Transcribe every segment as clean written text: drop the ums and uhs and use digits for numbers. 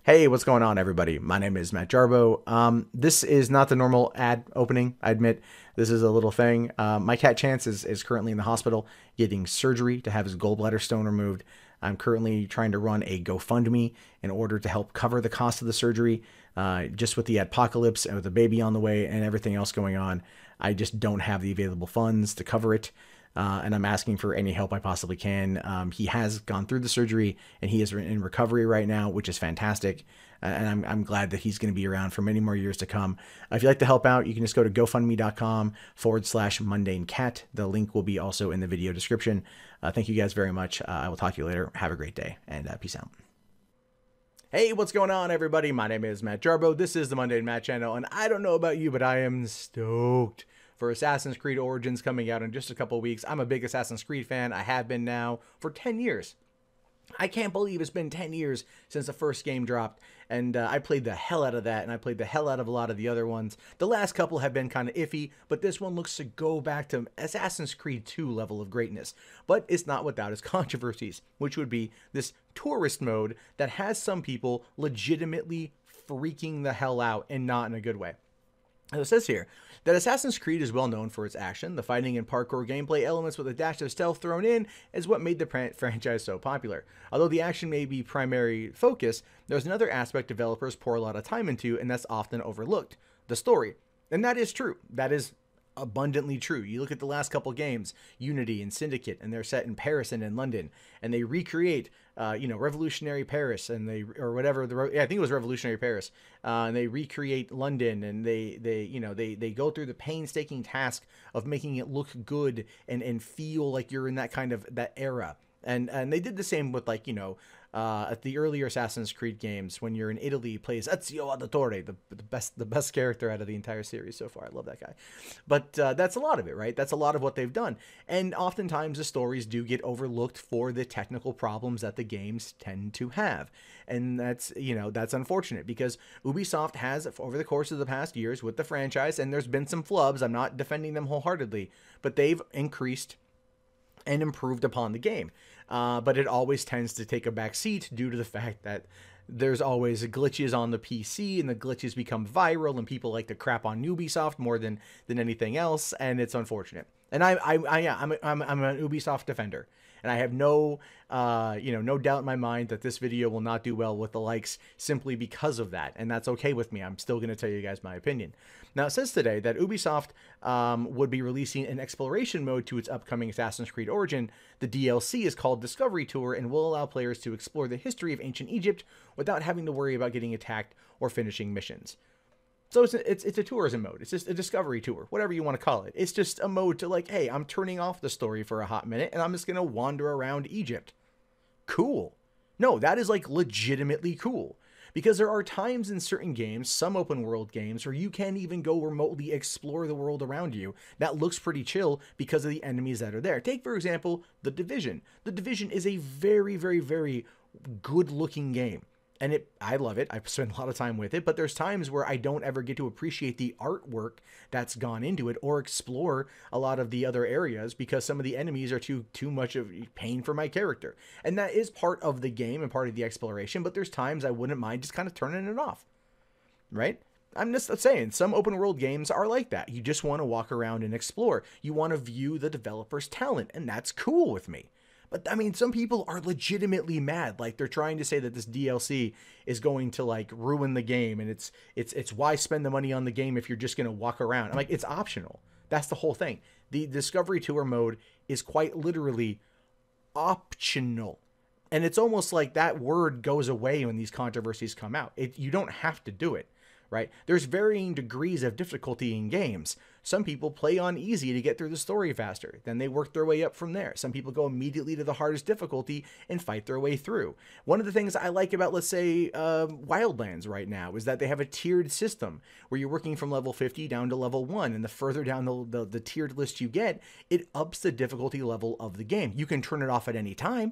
Hey, what's going on, everybody? My name is Matt Jarbo. This is not the normal ad opening, I admit. This is a little thing. My cat Chance is currently in the hospital getting surgery to have his gallbladder stone removed. I'm currently trying to run a GoFundMe in order to help cover the cost of the surgery. Just with the apocalypse and with the baby on the way and everything else going on, I just don't have the available funds to cover it. And I'm asking for any help I possibly can. He has gone through the surgery and he is in recovery right now, which is fantastic. And I'm glad that he's going to be around for many more years to come. If you'd like to help out, you can just go to gofundme.com/MundaneChat. The link will be also in the video description. Thank you guys very much. I will talk to you later. Have a great day and peace out. Hey, what's going on, everybody? My name is Matt Jarbo. This is the Mundane Matt channel, and I don't know about you, but I am stoked for Assassin's Creed Origins coming out in just a couple weeks. I'm a big Assassin's Creed fan. I have been now for 10 years. I can't believe it's been 10 years since the first game dropped, and I played the hell out of that, and I played the hell out of a lot of the other ones. The last couple have been kind of iffy, but this one looks to go back to Assassin's Creed 2 level of greatness. But it's not without its controversies, which would be this tourist mode that has some people legitimately freaking the hell out, and not in a good way. As it says here, that Assassin's Creed is well known for its action. The fighting and parkour gameplay elements with a dash of stealth thrown in is what made the franchise so popular. Although the action may be primary focus, there's another aspect developers pour a lot of time into, and that's often overlooked: the story. And that is true. That is abundantly true. You look at the last couple games, Unity and Syndicate, and they're set in Paris and in London, and they recreate revolutionary Paris, and or whatever, I think it was revolutionary Paris, and they recreate London, and they go through the painstaking task of making it look good and feel like you're in that kind of that era. And they did the same with at the earlier Assassin's Creed games, when you're in Italy, plays Ezio Auditore, the best character out of the entire series so far. I love that guy. But that's a lot of it, right? That's a lot of what they've done. And oftentimes the stories do get overlooked for the technical problems that the games tend to have. And that's unfortunate, because Ubisoft has, over the course of the past years with the franchise, and there's been some flubs, I'm not defending them wholeheartedly, but they've increased and improved upon the game. But it always tends to take a back seat due to the fact that there's always glitches on the PC, and the glitches become viral, and people like to crap on Ubisoft more than anything else, and it's unfortunate. And I'm an Ubisoft defender, and I have no doubt in my mind that this video will not do well with the likes simply because of that, and that's okay with me. I'm still going to tell you guys my opinion. Now, it says today that Ubisoft would be releasing an exploration mode to its upcoming Assassin's Creed Origin. The DLC is called Discovery Tour and will allow players to explore the history of ancient Egypt without having to worry about getting attacked or finishing missions. So it's a tourism mode. It's just a discovery tour, whatever you want to call it. It's just a mode to, like, hey, I'm turning off the story for a hot minute and I'm just going to wander around Egypt. Cool. No, that is like legitimately cool. Because there are times in certain games, some open world games, where you can't even go remotely explore the world around you. That looks pretty chill because of the enemies that are there. Take, for example, The Division. The Division is a very, very, very good looking game. And I love it. I spend a lot of time with it, but there's times where I don't ever get to appreciate the artwork that's gone into it or explore a lot of the other areas because some of the enemies are too much of pain for my character. And that is part of the game and part of the exploration, but there's times I wouldn't mind just kind of turning it off, right? I'm just saying, some open world games are like that. You just want to walk around and explore. You want to view the developer's talent, and that's cool with me. But, I mean, some people are legitimately mad. Like, they're trying to say that this DLC is going to, like, ruin the game. And it's why spend the money on the game if you're just going to walk around. I'm like, it's optional. That's the whole thing. The Discovery Tour mode is quite literally optional. And it's almost like that word goes away when these controversies come out. You don't have to do it, right? There's varying degrees of difficulty in games. Some people play on easy to get through the story faster. Then they work their way up from there. Some people go immediately to the hardest difficulty and fight their way through. One of the things I like about, let's say, Wildlands right now is that they have a tiered system where you're working from level 50 down to level 1. And the further down the tiered list you get, it ups the difficulty level of the game. You can turn it off at any time,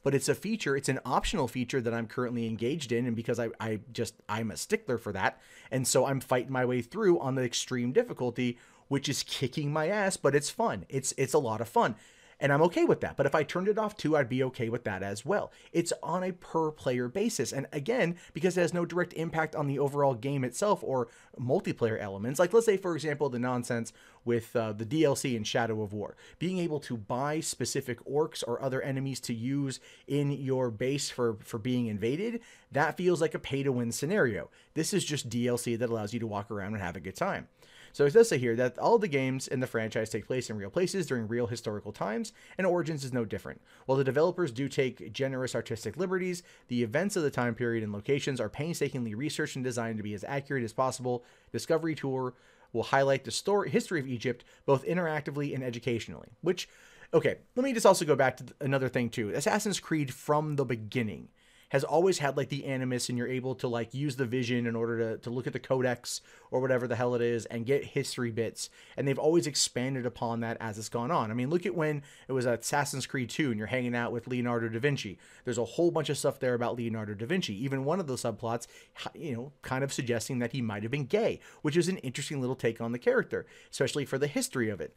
but it's a feature, it's an optional feature that I'm currently engaged in, and because I'm a stickler for that, and so I'm fighting my way through on the extreme difficulty, which is kicking my ass, but it's fun. It's a lot of fun. And I'm okay with that. But if I turned it off too, I'd be okay with that as well. It's on a per player basis. And again, because it has no direct impact on the overall game itself or multiplayer elements, like let's say, for example, the nonsense with the DLC in Shadow of War, being able to buy specific orcs or other enemies to use in your base for being invaded, that feels like a pay to win scenario. This is just DLC that allows you to walk around and have a good time. So it does say here that all the games in the franchise take place in real places during real historical times, and Origins is no different. While the developers do take generous artistic liberties, the events of the time period and locations are painstakingly researched and designed to be as accurate as possible. Discovery Tour will highlight the history of Egypt, both interactively and educationally. Which, okay, let me just also go back to another thing too. Assassin's Creed from the beginning has always had like the animus, and you're able to like use the vision in order to look at the codex or whatever the hell it is and get history bits. And they've always expanded upon that as it's gone on. I mean, look at when it was Assassin's Creed 2 and you're hanging out with Leonardo da Vinci. There's a whole bunch of stuff there about Leonardo da Vinci. Even one of the subplots, you know, kind of suggesting that he might have been gay, which is an interesting little take on the character, especially for the history of it.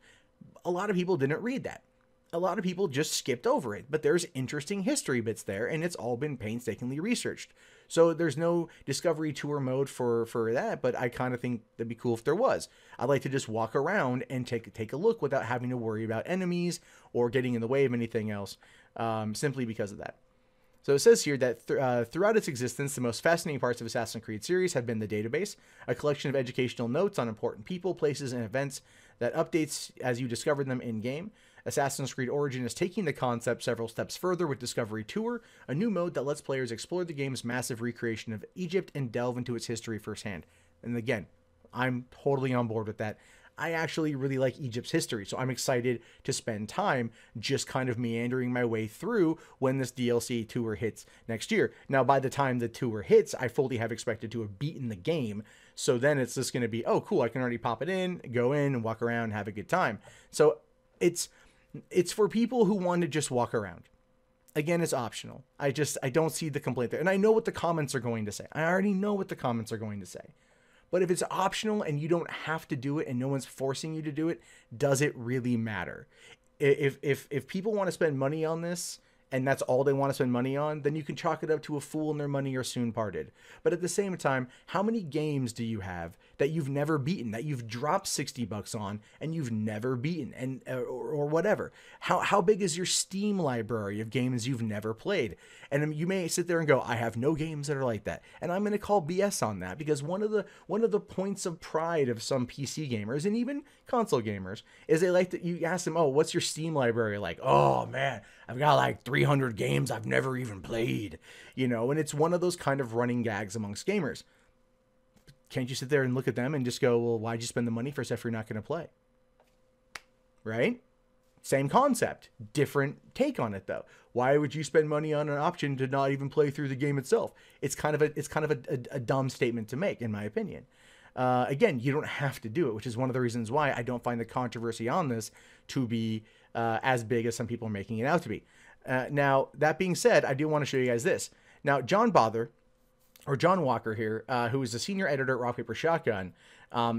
A lot of people didn't read that. A lot of people just skipped over it, but there's interesting history bits there, and it's all been painstakingly researched. So there's no Discovery Tour mode for that, but I kind of think that'd be cool if there was. I'd like to just walk around and take a look without having to worry about enemies or getting in the way of anything else, simply because of that. So it says here that throughout its existence, the most fascinating parts of Assassin's Creed series have been the database, a collection of educational notes on important people, places, and events that updates as you discover them in-game. Assassin's Creed Origin is taking the concept several steps further with Discovery Tour, a new mode that lets players explore the game's massive recreation of Egypt and delve into its history firsthand. And again, I'm totally on board with that. I actually really like Egypt's history, so I'm excited to spend time just kind of meandering my way through when this DLC tour hits next year. Now, by the time the tour hits, I fully have expected to have beaten the game, so then it's just going to be, oh, cool, I can already pop it in, go in, and walk around, and have a good time. So it's for people who want to just walk around. Again, it's optional. I don't see the complaint there. And I know what the comments are going to say. I already know what the comments are going to say. But if it's optional and you don't have to do it and no one's forcing you to do it, does it really matter? If people want to spend money on this and that's all they want to spend money on, then you can chalk it up to a fool and their money are soon parted. But at the same time, how many games do you have that you've never beaten, that you've dropped $60 on and you've never beaten, and or whatever? How big is your Steam library of games you've never played? And you may sit there and go, I have no games that are like that. And I'm going to call BS on that, because one of the points of pride of some PC gamers and even console gamers is they like that you ask them, oh, what's your Steam library like? Oh man, I've got like 300 games I've never even played, you know, and it's one of those kind of running gags amongst gamers. Can't you sit there and look at them and just go, well, why'd you spend the money for stuff you're not going to play? Right? Same concept, different take on it though. Why would you spend money on an option to not even play through the game itself? It's kind of a dumb statement to make, in my opinion. Again, you don't have to do it, which is one of the reasons why I don't find the controversy on this to be as big as some people are making it out to be. Now, that being said, I do want to show you guys this. Now, John Walker here, who is the senior editor at Rock Paper Shotgun,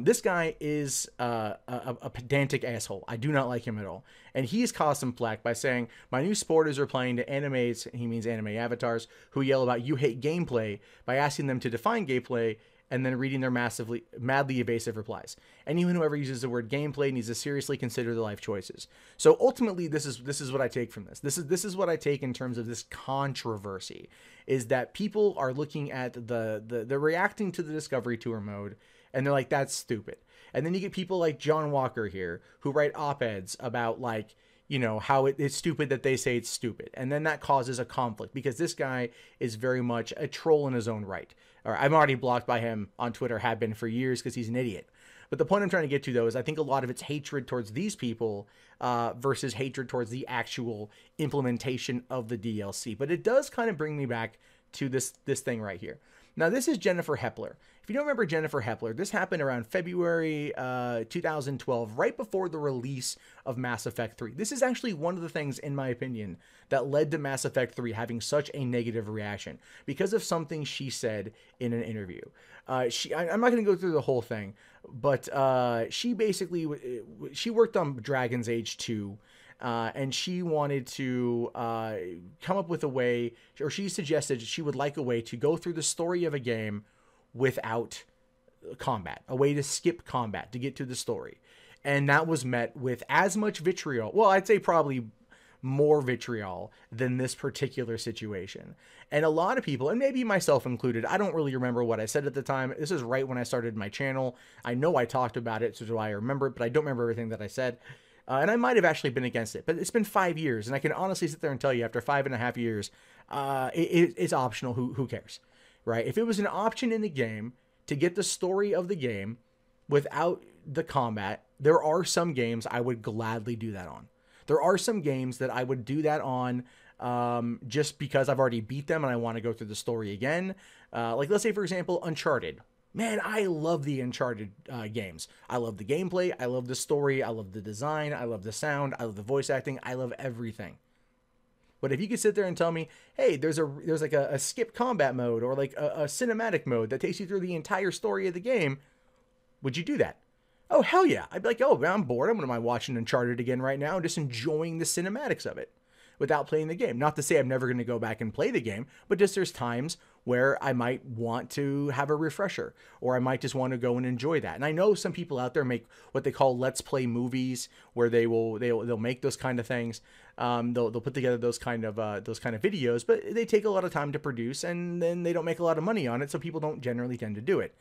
this guy is a pedantic asshole. I do not like him at all. And he's caused some flack by saying, my new supporters are playing to animes, he means anime avatars, who yell about you hate gameplay by asking them to define gameplay and then reading their madly evasive replies. Anyone who ever uses the word gameplay needs to seriously consider their life choices. So ultimately, this is what I take from this. This is what I take in terms of this controversy, is that people are looking at they're reacting to the Discovery Tour mode, and they're like, that's stupid. And then you get people like John Walker here who write op-eds about, like, you know, how it's stupid that they say it's stupid. And then that causes a conflict, because this guy is very much a troll in his own right. Or I'm already blocked by him on Twitter, have been for years, because he's an idiot. But the point I'm trying to get to, though, is I think a lot of it's hatred towards these people versus hatred towards the actual implementation of the DLC. But it does kind of bring me back to this thing right here. Now, this is Jennifer Hepler. If you don't remember Jennifer Hepler, this happened around February 2012, right before the release of Mass Effect 3. This is actually one of the things, in my opinion, that led to Mass Effect 3 having such a negative reaction, because of something she said in an interview. I'm not going to go through the whole thing, but she basically she worked on Dragon's Age 2, and she wanted to come up with a way, or she suggested she would like a way to go through the story of a game without combat, a way to skip combat to get to the story. And that was met with as much vitriol. Well, I'd say probably more vitriol than this particular situation. And a lot of people, and maybe myself included, I don't really remember what I said at the time. This is right when I started my channel. I know I talked about it, so do I remember it, but I don't remember everything that I said. And I might have actually been against it, but it's been 5 years, and I can honestly sit there and tell you after 5.5 years, it's optional. Who cares, right? If it was an option in the game to get the story of the game without the combat, there are some games I would gladly do that on. There are some games that I would do that on just because I've already beat them and I want to go through the story again. Like, let's say, for example, Uncharted. Man, I love the Uncharted games. I love the gameplay. I love the story. I love the design. I love the sound. I love the voice acting. I love everything. But if you could sit there and tell me, hey, there's like a skip combat mode or like a cinematic mode that takes you through the entire story of the game, would you do that? Oh, hell yeah. I'd be like, oh, I'm bored. I'm going to mind watching Uncharted again right now and just enjoying the cinematics of it without playing the game. Not to say I'm never going to go back and play the game, but just there's times where I might want to have a refresher, or I might just want to go and enjoy that. And I know some people out there make what they call let's play movies, where they'll make those kind of things. They'll put together those kind of videos, but they take a lot of time to produce, and then they don't make a lot of money on it, so people don't generally tend to do it.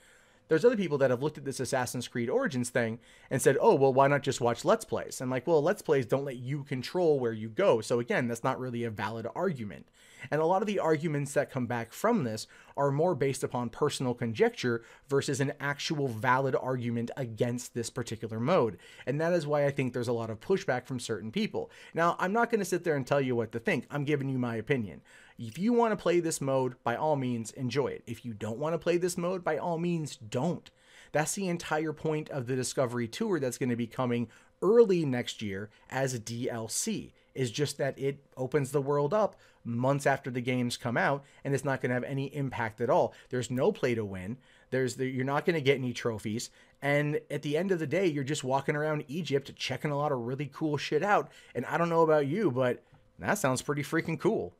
There's other people that have looked at this Assassin's Creed Origins thing and said, oh, well, why not just watch Let's Plays? And like, well, Let's Plays don't let you control where you go. So again, that's not really a valid argument. And a lot of the arguments that come back from this are more based upon personal conjecture versus an actual valid argument against this particular mode. And that is why I think there's a lot of pushback from certain people. Now, I'm not going to sit there and tell you what to think. I'm giving you my opinion. If you want to play this mode, by all means, enjoy it. If you don't want to play this mode, by all means, don't. That's the entire point of the Discovery Tour that's going to be coming early next year as a DLC, is just that it opens the world up months after the games come out, and it's not going to have any impact at all. There's no play to win. You're not going to get any trophies. And at the end of the day, you're just walking around Egypt checking a lot of really cool shit out. And I don't know about you, but that sounds pretty freaking cool.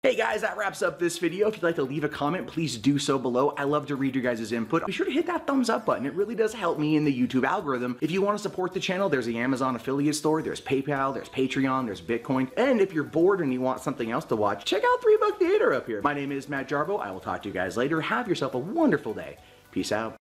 Hey guys, that wraps up this video. If you'd like to leave a comment, please do so below. I love to read your guys' input. Be sure to hit that thumbs up button. It really does help me in the YouTube algorithm. If you want to support the channel, there's the Amazon affiliate store, there's PayPal, there's Patreon, there's Bitcoin. And if you're bored and you want something else to watch, check out 3 Buck Theater up here. My name is Matt Jarbo. I will talk to you guys later. Have yourself a wonderful day. Peace out.